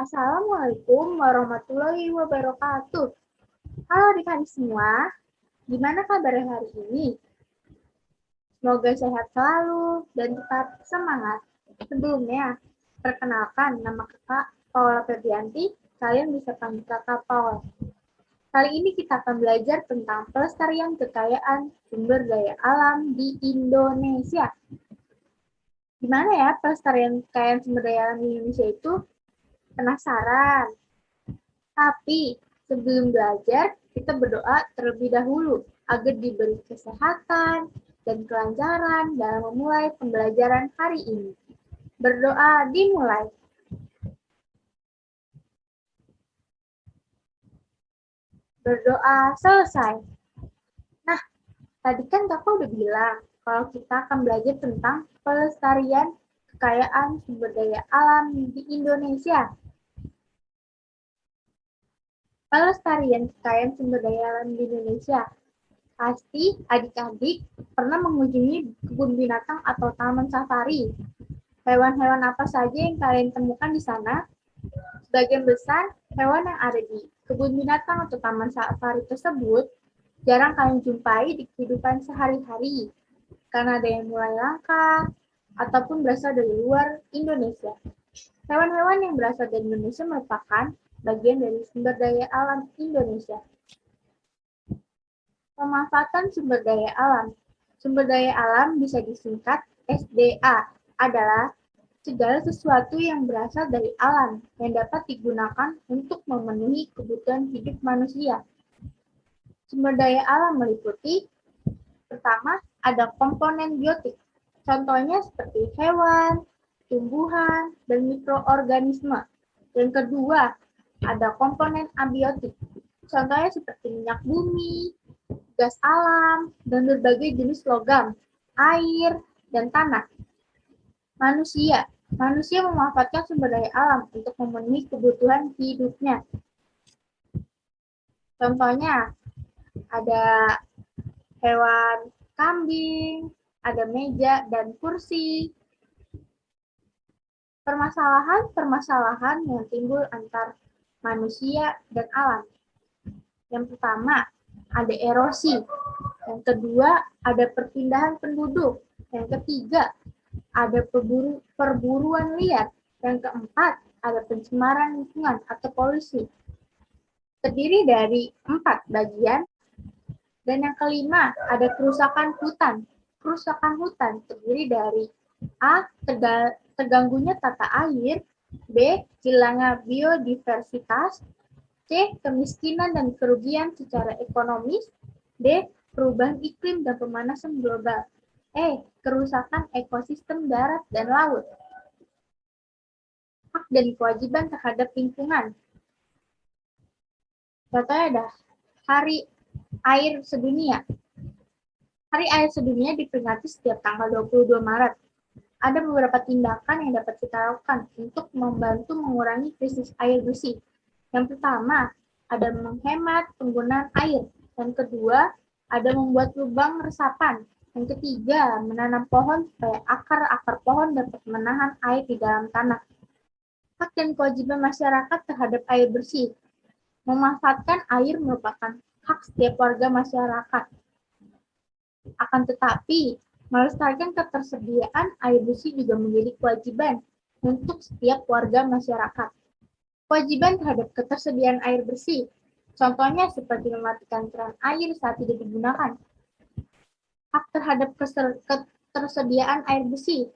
Assalamualaikum warahmatullahi wabarakatuh. Halo adik-adik semua, gimana kabar hari ini? Semoga sehat selalu dan tetap semangat. Sebelumnya, perkenalkan nama kakak Paula Febrianti, kalian bisa panggil kakak Paula. Kali ini kita akan belajar tentang pelestarian kekayaan sumber daya alam di Indonesia. Gimana ya pelestarian kekayaan sumber daya alam di Indonesia itu? Penasaran? Tapi sebelum belajar, kita berdoa terlebih dahulu agar diberi kesehatan dan kelancaran dalam memulai pembelajaran hari ini. Berdoa dimulai. Berdoa selesai. Nah, tadi kan kakak udah bilang kalau kita akan belajar tentang pelestarian kekayaan sumber daya alam di Indonesia. Pelestarian kekayaan sumber daya alam di Indonesia. Pasti adik-adik pernah mengunjungi kebun binatang atau taman safari. Hewan-hewan apa saja yang kalian temukan di sana? Sebagian besar hewan yang ada di kebun binatang atau taman safari tersebut jarang kalian jumpai di kehidupan sehari-hari karena ada yang mulai langka ataupun berasal dari luar Indonesia. Hewan-hewan yang berasal dari Indonesia merupakan bagian dari sumber daya alam Indonesia. Pemanfaatan sumber daya alam. Sumber daya alam bisa disingkat SDA, adalah segala sesuatu yang berasal dari alam yang dapat digunakan untuk memenuhi kebutuhan hidup manusia. Sumber daya alam meliputi, pertama, ada komponen biotik. Contohnya seperti hewan, tumbuhan, dan mikroorganisme. Yang kedua, ada komponen abiotik. Contohnya seperti minyak bumi, gas alam, dan berbagai jenis logam, air, dan tanah. Manusia. Manusia memanfaatkan sumber daya alam untuk memenuhi kebutuhan hidupnya. Contohnya, ada hewan kambing, ada meja dan kursi. Permasalahan-permasalahan yang timbul antar manusia dan alam. Yang pertama, ada erosi. Yang kedua, ada perpindahan penduduk. Yang ketiga, ada perburuan liar. Yang keempat, ada pencemaran lingkungan atau polusi. Terdiri dari 4 bagian. Dan yang kelima, ada kerusakan hutan. Kerusakan hutan terdiri dari A. Terganggunya tata air, B. Hilangnya biodiversitas, C. Kemiskinan dan kerugian secara ekonomis, D. Perubahan iklim dan pemanasan global, E. Kerusakan ekosistem darat dan laut. Hak dan kewajiban terhadap lingkungan. Contohnya ada Hari Air Sedunia. Hari Air Sedunia diperingati setiap tanggal 22 Maret. Ada beberapa tindakan yang dapat kita lakukan untuk membantu mengurangi krisis air bersih. Yang pertama, ada menghemat penggunaan air. Yang kedua, ada membuat lubang resapan. Yang ketiga, menanam pohon supaya akar-akar pohon dapat menahan air di dalam tanah. Hak dan kewajiban masyarakat terhadap air bersih. Memanfaatkan air merupakan hak setiap warga masyarakat. Akan tetapi, melestarikan ketersediaan air bersih juga menjadi kewajiban untuk setiap warga masyarakat. Kewajiban terhadap ketersediaan air bersih, contohnya seperti mematikan keran air saat tidak digunakan. Hak terhadap ketersediaan air bersih,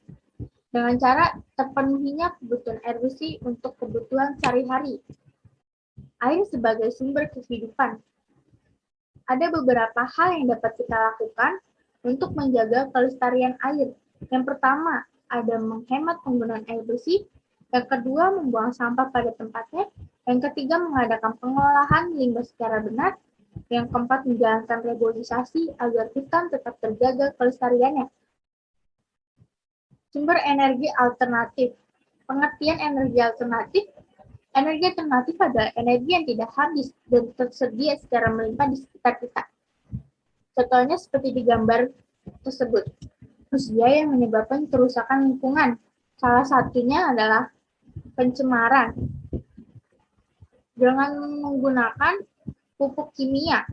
dengan cara terpenuhinya kebutuhan air bersih untuk kebutuhan sehari-hari. Air sebagai sumber kehidupan. Ada beberapa hal yang dapat kita lakukan untuk menjaga kelestarian air. Yang pertama, ada menghemat penggunaan air bersih. Yang kedua, membuang sampah pada tempatnya. Yang ketiga, mengadakan pengolahan limbah secara benar. Yang keempat, menjalankan reboisasi agar hutan tetap terjaga kelestariannya. Sumber energi alternatif. Pengertian energi alternatif adalah energi yang tidak habis dan tersedia secara melimpah di sekitar kita. Contohnya seperti di gambar tersebut. Manusia yang menyebabkan kerusakan lingkungan. Salah satunya adalah pencemaran. Jangan menggunakan pupuk kimia.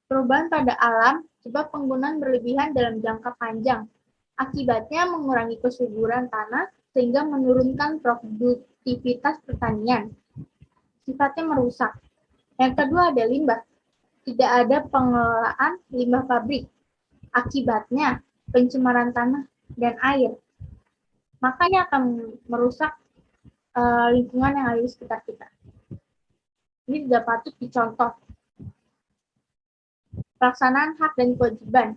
Perubahan pada alam sebab penggunaan berlebihan dalam jangka panjang. Akibatnya mengurangi kesuburan tanah sehingga menurunkan produktivitas pertanian. Sifatnya merusak. Yang kedua ada limbah. Tidak ada pengelolaan limbah pabrik. Akibatnya pencemaran tanah dan air. Makanya akan merusak lingkungan yang ada di sekitar kita. Ini tidak patut dicontoh. Pelaksanaan hak dan kewajiban.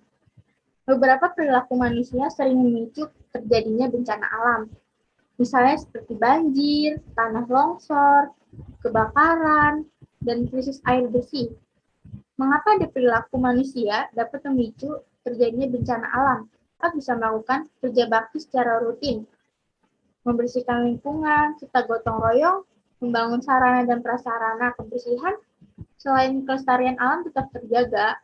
Beberapa perilaku manusia sering memicu terjadinya bencana alam. Misalnya seperti banjir, tanah longsor, kebakaran, dan krisis air bersih. Mengapa ada perilaku manusia dapat memicu terjadinya bencana alam? Kita bisa melakukan kerja bakti secara rutin, membersihkan lingkungan, serta gotong royong, membangun sarana dan prasarana kebersihan. Selain kelestarian alam tetap terjaga,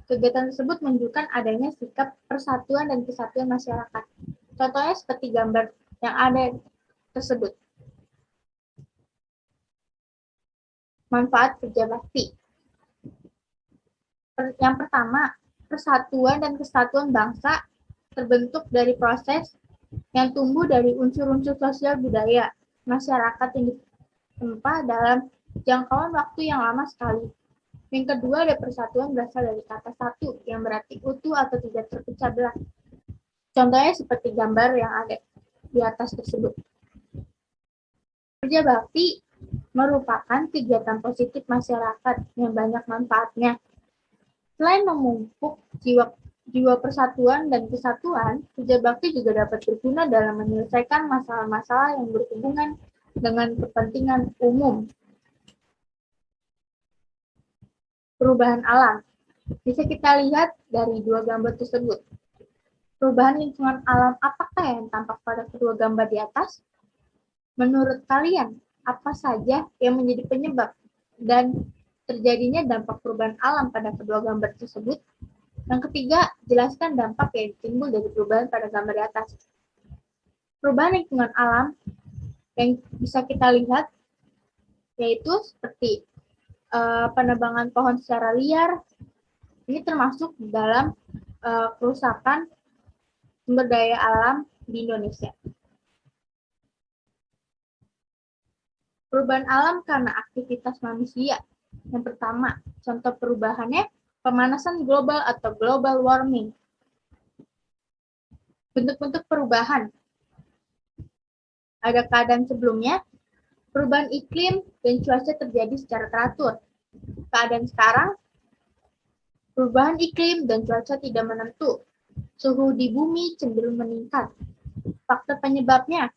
kegiatan tersebut menunjukkan adanya sikap persatuan dan kesatuan masyarakat. Contohnya seperti gambar yang ada tersebut. Manfaat kerja bakti. Yang pertama, persatuan dan kesatuan bangsa terbentuk dari proses yang tumbuh dari unsur-unsur sosial budaya masyarakat yang ditempa dalam jangkauan waktu yang lama sekali. Yang kedua, ada persatuan berasal dari kata satu yang berarti utuh atau tidak terpecah belah. Contohnya seperti gambar yang ada di atas tersebut. Kerja bakti merupakan kegiatan positif masyarakat yang banyak manfaatnya. Selain memupuk jiwa persatuan dan kesatuan, kerja bakti juga dapat berguna dalam menyelesaikan masalah-masalah yang berhubungan dengan kepentingan umum. Perubahan alam. Bisa kita lihat dari dua gambar tersebut. Perubahan lingkungan alam apakah yang tampak pada kedua gambar di atas? Menurut kalian, apa saja yang menjadi penyebab dan terjadinya dampak perubahan alam pada kedua gambar tersebut? Yang ketiga, jelaskan dampak yang timbul dari perubahan pada gambar di atas. Perubahan lingkungan alam yang bisa kita lihat yaitu seperti penebangan pohon secara liar. Ini termasuk dalam kerusakan sumber daya alam di Indonesia. Perubahan alam karena aktivitas manusia. Yang pertama, contoh perubahannya pemanasan global atau global warming. Bentuk-bentuk perubahan. Ada keadaan sebelumnya, perubahan iklim dan cuaca terjadi secara teratur. Keadaan sekarang, perubahan iklim dan cuaca tidak menentu. Suhu di bumi cenderung meningkat. Faktor penyebabnya,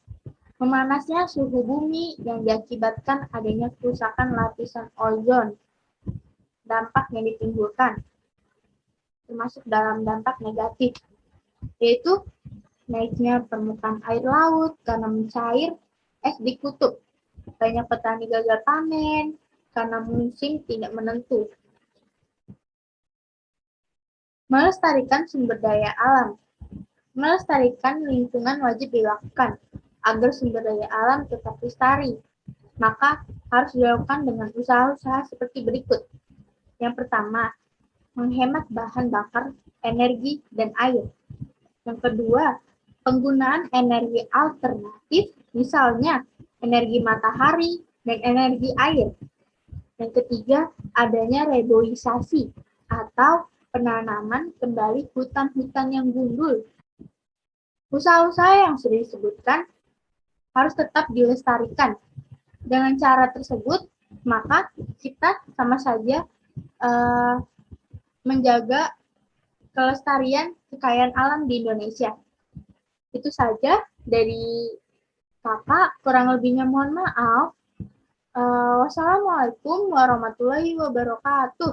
memanasnya suhu bumi yang diakibatkan adanya kerusakan lapisan ozon. Dampak yang ditimbulkan, termasuk dalam dampak negatif, yaitu naiknya permukaan air laut karena mencair es di kutub. Banyak petani gagal panen karena musim tidak menentu. Melestarikan sumber daya alam. Melestarikan lingkungan wajib dilakukan agar sumber daya alam tetap lestari. Maka harus dilakukan dengan usaha-usaha seperti berikut. Yang pertama, menghemat bahan bakar, energi, dan air. Yang kedua, penggunaan energi alternatif, misalnya energi matahari dan energi air. Yang ketiga, adanya reboisasi atau penanaman kembali hutan-hutan yang gundul. Usaha-usaha yang sudah disebutkan harus tetap dilestarikan. Dengan cara tersebut, maka kita sama saja menjaga kelestarian kekayaan alam di Indonesia. Itu saja dari kakak, kurang lebihnya mohon maaf. Wassalamualaikum warahmatullahi wabarakatuh.